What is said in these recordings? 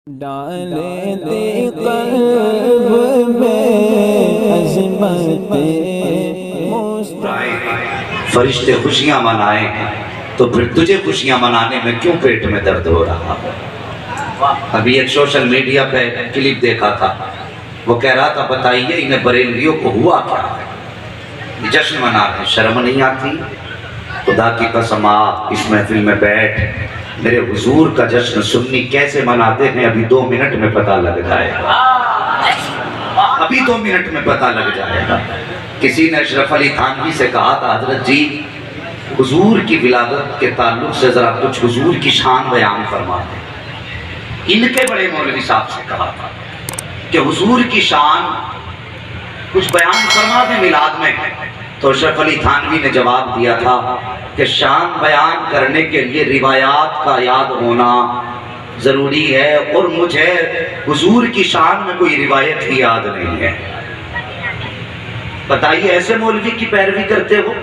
ڈالے دے قلب میں عظمت فرشتے خوشیاں منائیں تو پھر تجھے خوشیاں منانے میں کیوں پیٹ میں درد ہو رہا؟ ابھی ایک سوشل میڈیا پہ کلپ دیکھا تھا، وہ کہہ رہا تھا بتائیے انہیں بریلویوں کو ہوا کیا ہے؟ جشن منا رہے ہیں، شرم نہیں آتی؟ خدا کی قسم آپ اس محفل میں بیٹھ میرے حضور کا جشن سنی کیسے مناتے ہیں ابھی 2 منٹ میں پتہ لگ جائے گا، ابھی 2 منٹ میں پتہ لگ جائے گا۔ کسی نے اشرف علی تھانوی سے کہا تھا حضرت جی حضور کی ولادت کے تعلق سے ذرا کچھ حضور کی شان بیان فرما دیں۔ ان کے بڑے مولوی صاحب سے کہا تھا کہ حضور کی شان کچھ بیان فرما دیں میلاد میں، تو اشرف علی تھانوی نے جواب دیا تھا کہ شان بیان کرنے کے لیے روایات کا یاد ہونا ضروری ہے، اور مجھے حضور کی شان میں کوئی روایت ہی یاد نہیں ہے۔ بتائیے ایسے مولوی کی پیروی کرتے ہو؟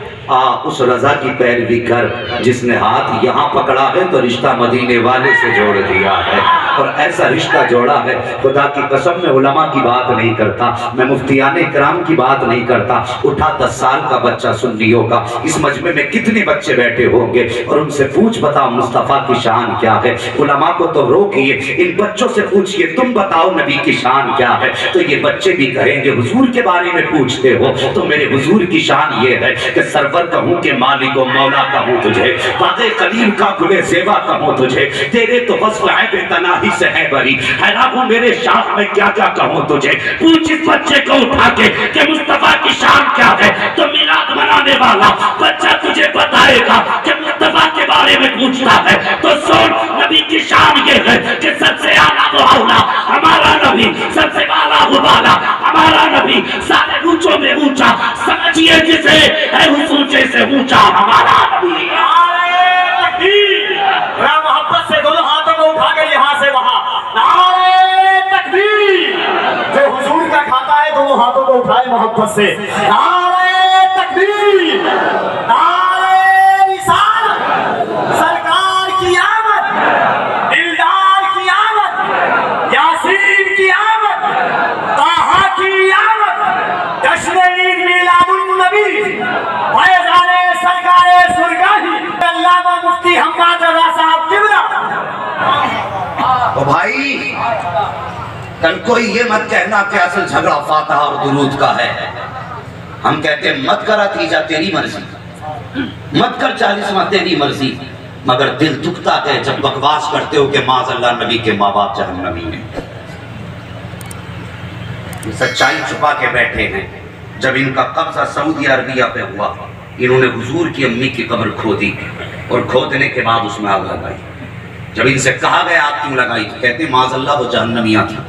اس رضا کی پیروی کر جس نے ہاتھ یہاں پکڑا ہے تو رشتہ مدینے والے سے جوڑ دیا ہے، اور ایسا رشتہ جوڑا ہے۔ خدا کی قسم میں علماء کی بات نہیں کرتا، میں مفتیان اکرام کی بات نہیں کرتا، اٹھا 10 سال کا بچہ سنیوں کا، اس مجمع میں کتنے بچے بیٹھے ہوں گے، اور ان سے پوچھ بتاؤ مصطفیٰ کی شان کیا ہے؟ علماء کو تو روکیے، ان بچوں سے پوچھئے تم بتاؤ نبی کی شان کیا ہے؟ تو یہ بچے بھی کہیں گے حضور کے بارے میں پوچھتے ہو تو میرے حضور کی شان یہ ہے کہ سرور کہوں کہ مالک و مولا کہوں تجھے، باغ قلیل کا گلے زیبا کہوں تجھے، تیرے تو وصف ہے بے تناہی سے ہے بری، حیران ہوں میرے شاخ میں کیا کیا کہوں تجھے۔ پوچھ اس بچے کو اٹھا کے کہ مصطفیٰ کی شان کیا ہے، تو میلاد منانے والا بچہ تجھے بتائے گا کہ مصطفیٰ کے بارے میں پوچھتا ہے تو سن نبی کی شان یہ ہے کہ سب سے اعلیٰ و اولا ہمارا نبی، سب سے بالا و بالا ہمارا نبی، سارے اونچوں میں اونچا سمجھیے جسے ہے اس اونچے سے اونچا ہمارا نبی۔ ذرا محبت سے دونوں ہاتھوں کو اٹھا کے یہاں سے وہاں نعرہ تکبیر، جو حضور کا کھاتا ہے دونوں ہاتھوں کو اٹھائے محبت سے، نعرہ تکبیر، نعرہ رسالت، سرکار کی آمد، دلدار کی آمد، یاسین کی آمد، طٰہٰ کی آمد، جشن عید میلاد النبی، فیضان سرکار سرگاہی علامہ مفتی حماد رضا صاحب قبلہ۔ او بھائی کل کوئی یہ مت کہنا کہ اصل جھگڑا فاتحہ اور درود کا ہے، ہم کہتے ہیں مت کر عتیجہ تیری مرضی، مت کر 40واں تیری مرضی، مگر دل دکھتا ہے جب بکواس کرتے ہو کہ معاذ اللہ نبی کے ماں باپ جہنمی ہیں۔ سچائی چھپا کے بیٹھے ہیں۔ جب ان کا قبضہ سعودی عربیہ پہ ہوا انہوں نے حضور کی امی کی قبر کھودی، اور کھودنے کے بعد اس میں آگ لگائی۔ جب ان سے کہا گیا آگ کیوں لگائی تو کہتے ہیں معاذ اللہ وہ جہنمیاں تھیں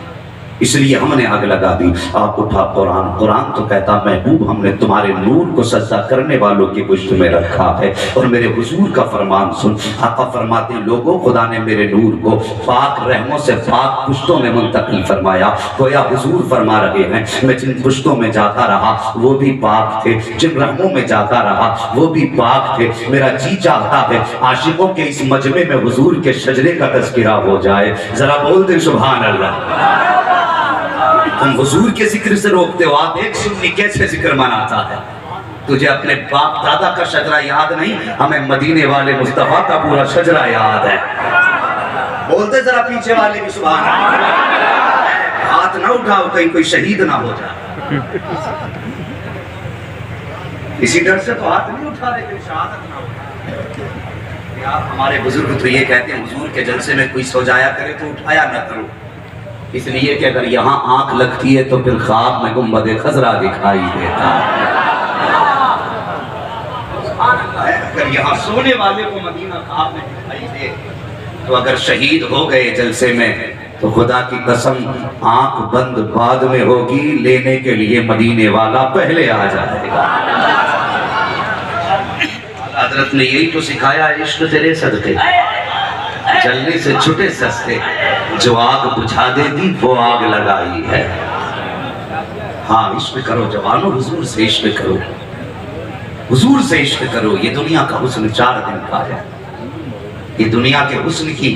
اس لیے ہم نے آگ لگا دی۔ آپ اٹھا قرآن تو کہتا محبوب ہم نے تمہارے نور کو سجدہ کرنے والوں کی پشت میں رکھا ہے، اور میرے حضور کا فرمان سن، آقا فرماتے ہیں لوگوں خدا نے میرے نور کو پاک رحموں سے پاک پشتوں میں منتقل فرمایا۔ گویا حضور فرما رہے ہیں میں جن پشتوں میں جاتا رہا وہ بھی پاک تھے، جن رحموں میں جاتا رہا وہ بھی پاک تھے۔ میرا جی چاہتا ہے عاشقوں کے اس مجمع میں حضور کے شجرے کا تذکرہ ہو جائے، ذرا بول دیں سبحان اللہ۔ تم حضور کے ذکر سے روکتے ہو، آپ ایک سنی کیسے ذکر مناتا ہے؟ تجھے اپنے باپ دادا کا شجرہ یاد نہیں، ہمیں مدینے والے مصطفیٰ کا پورا شجرہ یاد ہے۔ بولتے ذرا پیچھے والے بھی سبحان اللہ۔ ہاتھ نہ اٹھاؤ کہیں کوئی شہید نہ ہو جائے، اسی ڈر سے تو ہاتھ نہیں اٹھا رہے کہ شہادت نہ ہو جائے۔ یار ہمارے بزرگ تو یہ کہتے ہیں حضور کے جلسے میں کوئی سو جایا کرے تو اٹھایا نہ کرو، اس لیے کہ اگر یہاں آنکھ لگتی ہے تو پھر خواب میں گنبد خضرا دکھائی دیتا ہے۔ اگر یہاں سونے والے کو مدینہ خواب میں دکھائی دے تو اگر شہید ہو گئے جلسے میں تو خدا کی قسم آنکھ بند بعد میں ہوگی، لینے کے لیے مدینے والا پہلے آ جائے گا۔ حضرت نے یہی تو سکھایا عشق تیرے صدقے، جلنے سے چھٹے سستے، جو آگ بجھا دے دی وہ آگ لگائی ہے۔ ہاں عشق کرو جوانو، حضور سے عشق کرو، حضور سے عشق کرو۔ یہ دنیا کا حسن 4 دن کا ہے، یہ دنیا کے حسن کی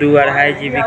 2-2.5 GB